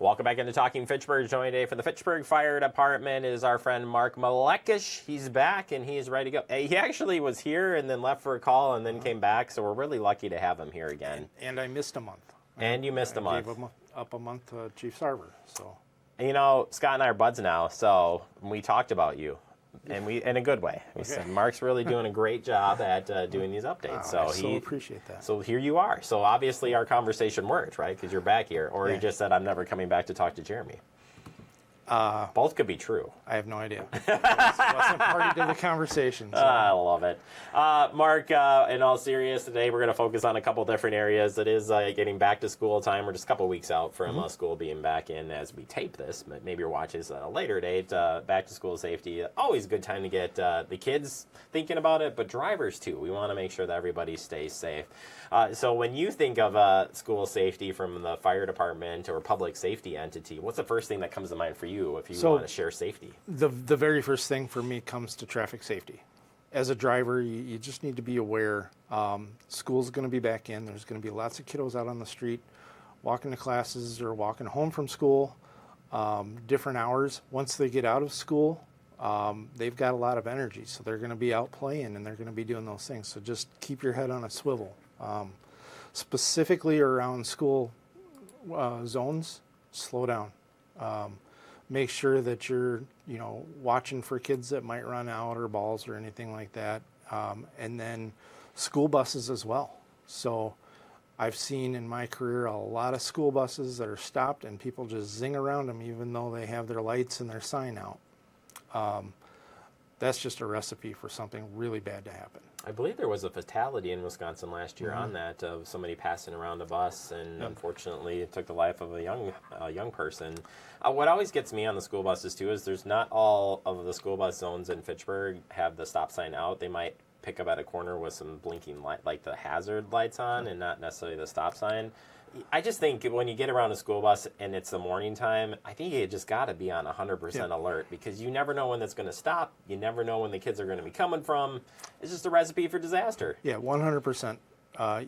Welcome back into Talking Fitchburg. Joining today from the Fitchburg Fire Department is our friend Mark Malekish. He's back and he's ready to go. He actually was here and then left for a call and then came back, so we're really lucky to have him here again. And I missed a month. And you missed a month. I gave up a month to Chief Sarver. So, you know, Scott and I are buds now, so we talked about you. And we, in a good way. We said Mark's really doing a great job at doing these updates. I so appreciate that. So here you are. So obviously our conversation worked, right? Because you're back here, or you just said I'm never coming back to talk to Jeremy. Both could be true. I have no idea. Wasn't party to the conversation. So. I love it. Mark, in all seriousness, today we're going to focus on a couple different areas. It is getting back to school time. We're just a couple weeks out from school being back in as we tape this, but maybe you're watching this at a later date. Back to school safety, always a good time to get the kids thinking about it, but drivers too. We want to make sure that everybody stays safe. So when you think of school safety from the fire department or public safety entity, what's the first thing that comes to mind for you if you want to share safety? The very first thing for me comes to traffic safety. As a driver, you just need to be aware. School's going to be back in. There's going to be lots of kiddos out on the street walking to classes or walking home from school, different hours. Once they get out of school, they've got a lot of energy, so they're going to be out playing and they're going to be doing those things. So just keep your head on a swivel. Specifically around school zones, slow down. Make sure that you're, watching for kids that might run out or balls or anything like that. And then school buses as well. So I've seen in my career a lot of school buses that are stopped and people just zing around them even though they have their lights and their sign out. That's just a recipe for something really bad to happen. I believe there was a fatality in Wisconsin last year on that of somebody passing around a bus, and unfortunately it took the life of a young person. What always gets me on the school buses too is there's not all of the school bus zones in Fitchburg have the stop sign out. They might pick up at a corner with some blinking light, like the hazard lights on, and not necessarily the stop sign. I just think when you get around a school bus and it's the morning time, I think you just got to be on 100% alert because you never know when that's going to stop. You never know when the kids are going to be coming from. It's just a recipe for disaster. Yeah, 100%.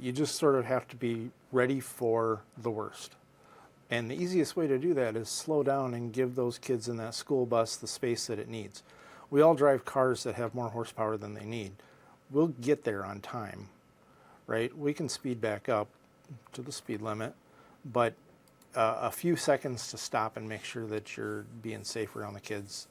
You just sort of have to be ready for the worst. And the easiest way to do that is slow down and give those kids in that school bus the space that it needs. We all drive cars that have more horsepower than they need. We'll get there on time, right? We can speed back up to the speed limit, but a few seconds to stop and make sure that you're being safe around the kids,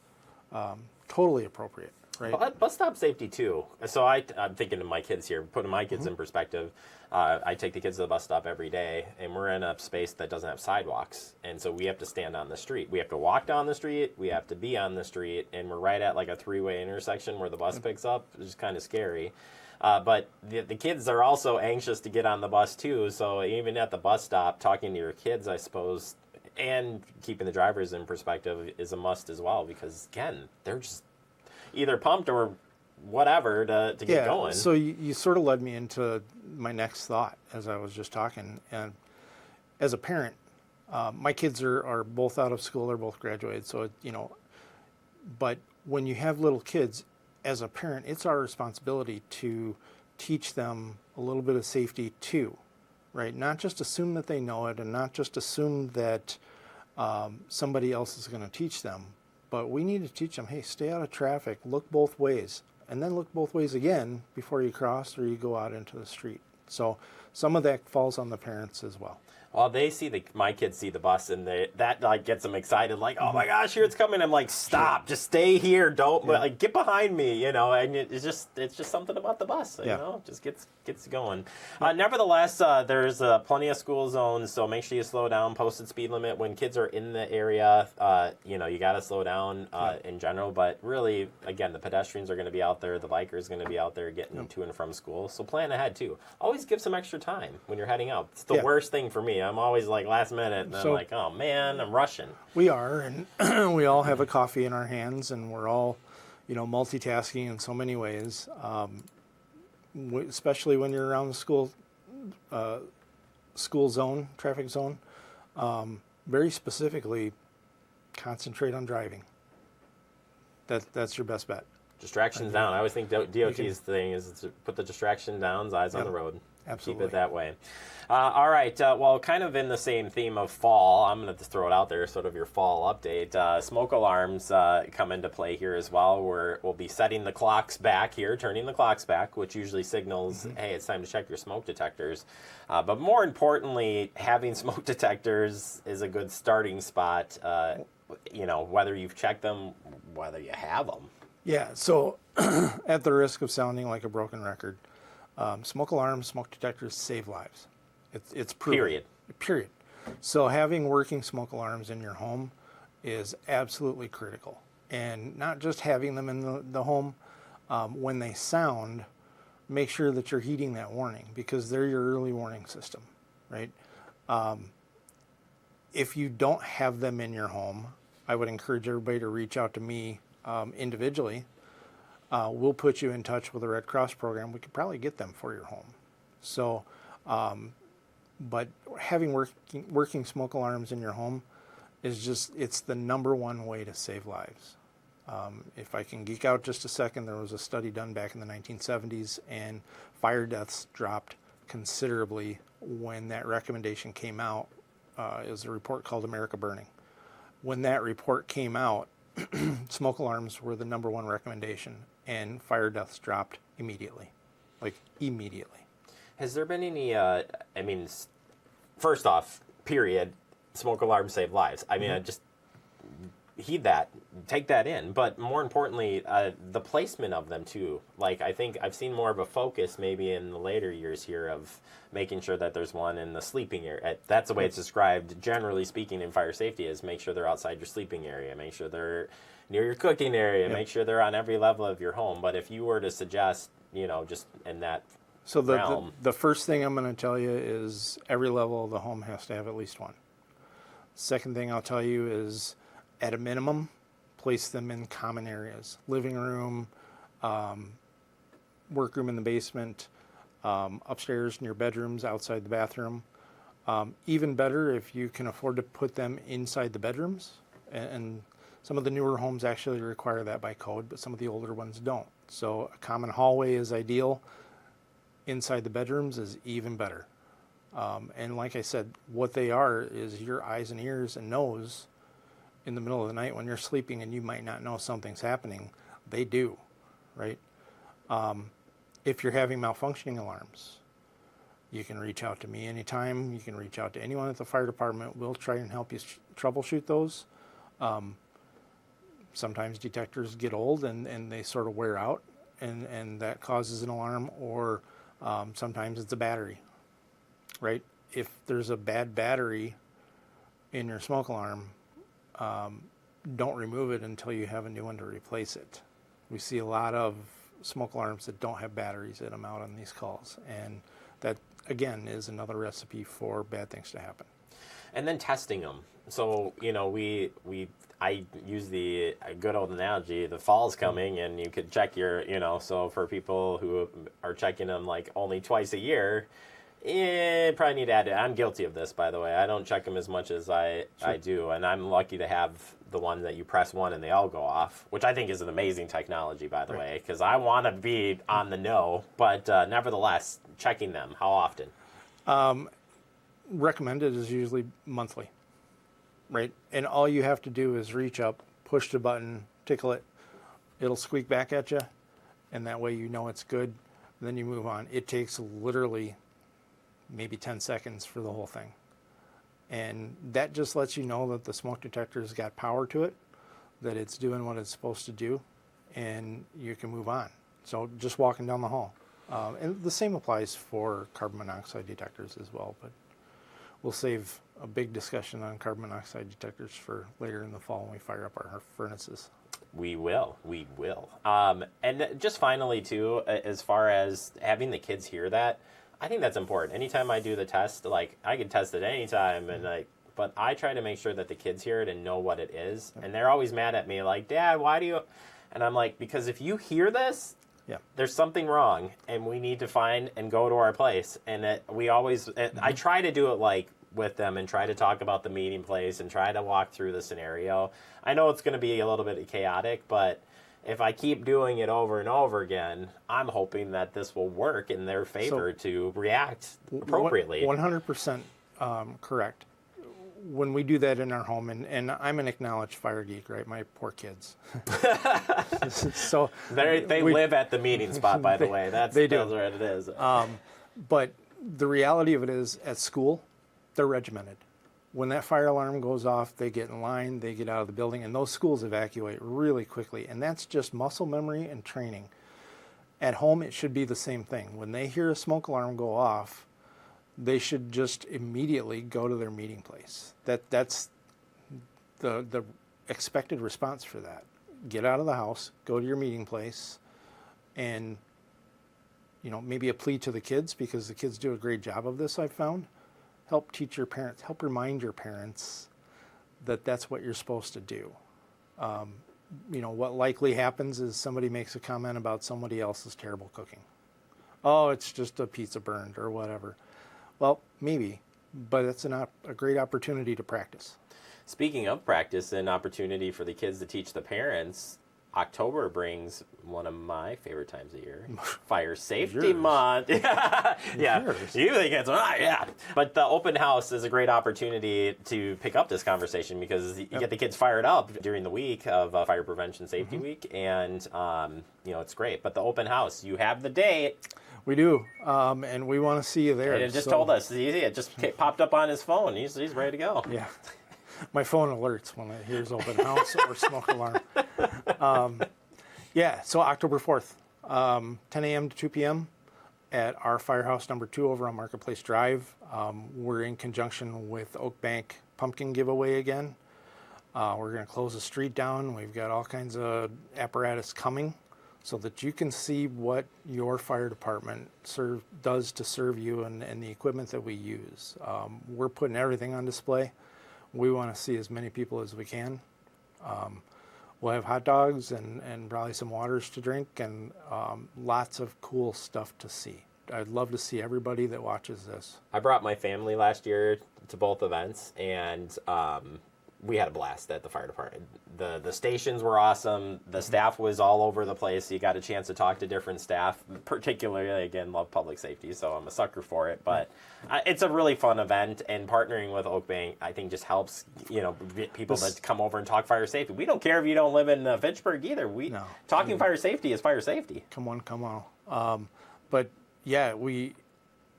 totally appropriate, right? Bus stop safety too. So I'm thinking of my kids here, putting my kids in perspective. I take the kids to the bus stop every day, and we're in a space that doesn't have sidewalks, and so we have to stand on the street. We have to walk down the street, we have to be on the street, and we're right at like a three-way intersection where the bus picks up, which is kind of scary. But the kids are also anxious to get on the bus too, so even at the bus stop, talking to your kids, I suppose, and keeping the drivers in perspective is a must as well, because again, they're just either pumped or whatever to get going. So you sort of led me into my next thought as I was just talking. And as a parent, my kids are both out of school, they're both graduated, so, but when you have little kids, as a parent, it's our responsibility to teach them a little bit of safety too, right? Not just assume that they know it and not just assume that somebody else is going to teach them, but we need to teach them, hey, stay out of traffic, look both ways, and then look both ways again before you cross or you go out into the street. So some of that falls on the parents as well. Well, they see my kids see the bus, and that like gets them excited. Like, oh my gosh, here it's coming! I'm like, stop, just stay here, don't like get behind me, And it's just something about the bus, just gets going. Nevertheless, there's plenty of school zones, so make sure you slow down. Posted speed limit when kids are in the area. You got to slow down in general, but really, again, the pedestrians are going to be out there, the bikers going to be out there getting to and from school. So plan ahead too. Always give some extra time when you're heading out. It's the worst thing for me. I'm always like last minute, and I'm like, oh man, I'm rushing. We are, and we all have a coffee in our hands, and we're all, multitasking in so many ways. Especially when you're around the school zone, traffic zone. Very specifically, concentrate on driving. That's your best bet. Distractions down. I always think DOT's thing is to put the distraction down, eyes on the road. Absolutely. Keep it that way. All right. Well, kind of in the same theme of fall, I'm going to just throw it out there, sort of your fall update. Smoke alarms come into play here as well. We'll be setting the clocks back here, turning the clocks back, which usually signals, hey, it's time to check your smoke detectors. But more importantly, having smoke detectors is a good starting spot, whether you've checked them, whether you have them. Yeah, so at the risk of sounding like a broken record, smoke alarms, smoke detectors save lives. It's proven. Period. So having working smoke alarms in your home is absolutely critical. And not just having them in the home, when they sound, make sure that you're heeding that warning because they're your early warning system, right? If you don't have them in your home, I would encourage everybody to reach out to me individually. We'll put you in touch with the Red Cross program. We could probably get them for your home. So, but having working smoke alarms in your home is it's the number one way to save lives. If I can geek out just a second, there was a study done back in the 1970s, and fire deaths dropped considerably when that recommendation came out. It was a report called America Burning. When that report came out, smoke alarms were the number one recommendation, and fire deaths dropped immediately. Has there been any, first off, period, smoke alarms save lives. I mean, I just heed that, take that in. But more importantly, the placement of them too. Like, I think I've seen more of a focus maybe in the later years here of making sure that there's one in the sleeping area. That's the way it's described, generally speaking, in fire safety, is make sure they're outside your sleeping area, make sure they're near your cooking area, make sure they're on every level of your home. But if you were to suggest, just in that So realm. the first thing I'm going to tell you is every level of the home has to have at least one. Second thing I'll tell you is, at a minimum, place them in common areas. Living room, workroom in the basement, upstairs in your bedrooms, outside the bathroom. Even better if you can afford to put them inside the bedrooms. And some of the newer homes actually require that by code, but some of the older ones don't. So a common hallway is ideal. Inside the bedrooms is even better. And like I said, what they are is your eyes and ears and nose in the middle of the night when you're sleeping and you might not know something's happening. They do, right? If you're having malfunctioning alarms, you can reach out to me anytime. You can reach out to anyone at the fire department. We'll try and help you troubleshoot those. Sometimes detectors get old and they sort of wear out, and that causes an alarm, or sometimes it's a battery, right? If there's a bad battery in your smoke alarm, don't remove it until you have a new one to replace it. We see a lot of smoke alarms that don't have batteries in them out on these calls, and that, again, is another recipe for bad things to happen. And then testing them. So, I use the good old analogy, the fall's coming and you could check your, so for people who are checking them like only twice a year, probably need to add it. I'm guilty of this, by the way. I don't check them as much as I do, and I'm lucky to have the one that you press one and they all go off, which I think is an amazing technology, by the way, because I want to be on the know, but nevertheless, checking them, how often? Recommended is usually monthly, right? And all you have to do is reach up, push the button, tickle it, it'll squeak back at you, and that way you know it's good. Then you move on. It takes literally maybe 10 seconds for the whole thing. And that just lets you know that the smoke detector's got power to it, that it's doing what it's supposed to do, and you can move on. So just walking down the hall. And the same applies for carbon monoxide detectors as well, but we'll save a big discussion on carbon monoxide detectors for later in the fall when we fire up our furnaces. We will. And just finally, too, as far as having the kids hear that, I think that's important. Anytime I do the test, like, I can test it anytime, but I try to make sure that the kids hear it and know what it is. And they're always mad at me, like, Dad, why do you... And I'm like, because if you hear this, there's something wrong, and we need to find and go to our place. And I try to do it, like, with them and try to talk about the meeting place and try to walk through the scenario. I know it's going to be a little bit chaotic, but if I keep doing it over and over again, I'm hoping that this will work in their favor to react appropriately. 100% correct. When we do that in our home, and I'm an acknowledged fire geek, right? My poor kids. So they live at the meeting spot, by the way. That's what it is. But the reality of it is, at school, they're regimented. When that fire alarm goes off, they get in line, they get out of the building, and those schools evacuate really quickly. And that's just muscle memory and training. At home, it should be the same thing. When they hear a smoke alarm go off, they should just immediately go to their meeting place. That's the expected response for that. Get out of the house, go to your meeting place, and maybe a plea to the kids, because the kids do a great job of this, I've found. Help teach your parents, help remind your parents that that's what you're supposed to do. What likely happens is somebody makes a comment about somebody else's terrible cooking. Oh, it's just a pizza burned or whatever. Well, maybe, but it's a great opportunity to practice. Speaking of practice and opportunity for the kids to teach the parents, October brings one of my favorite times of year, Fire Safety Month. Yeah, you think it's yeah. But the open house is a great opportunity to pick up this conversation, because you get the kids fired up during the week of Fire Prevention Safety Week, and it's great. But the open house, you have the date. We do, and we want to see you there. And it just told us, it just popped up on his phone. He's ready to go. Yeah. My phone alerts when it hears open house or smoke alarm. So October 4th, 10 a.m. to 2 p.m. at our firehouse number 2 over on Marketplace Drive. We're in conjunction with Oak Bank Pumpkin Giveaway again. We're going to close the street down. We've got all kinds of apparatus coming so that you can see what your fire department does to serve you, and the equipment that we use. We're putting everything on display. We want to see as many people as we can. We'll have hot dogs and probably some waters to drink, and lots of cool stuff to see. I'd love to see everybody that watches this. I brought my family last year to both events, and we had a blast at the fire department. The stations were awesome. The staff was all over the place. You got a chance to talk to different staff. Particularly, again, love public safety, so I'm a sucker for it. But it's a really fun event, and partnering with Oak Bank, I think, just helps get people to come over and talk fire safety. We don't care if you don't live in Fitchburg either. Talking fire safety is fire safety. Come on. But yeah,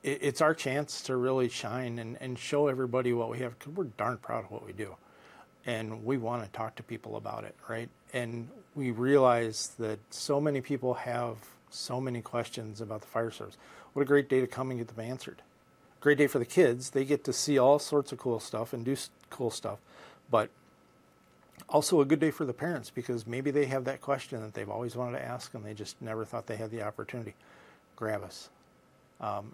it's our chance to really shine and show everybody what we have, because we're darn proud of what we do. And we want to talk to people about it, right? And we realize that so many people have so many questions about the fire service. What a great day to come and get them answered. Great day for the kids. They get to see all sorts of cool stuff and do cool stuff. But also a good day for the parents, because maybe they have that question that they've always wanted to ask and they just never thought they had the opportunity. Grab us.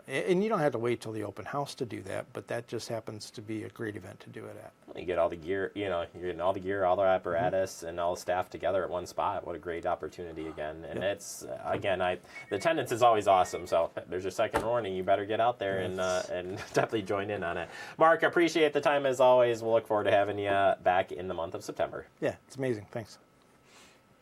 And you don't have to wait till the open house to do that, but that just happens to be a great event to do it at. You get all the gear, you're getting all the gear, all the apparatus, and all the staff together at one spot. What a great opportunity again. And it's, again, the attendance is always awesome, so there's your second warning. You better get out there and definitely join in on it. Mark, I appreciate the time as always. We'll look forward to having you back in the month of September. Yeah, it's amazing. Thanks.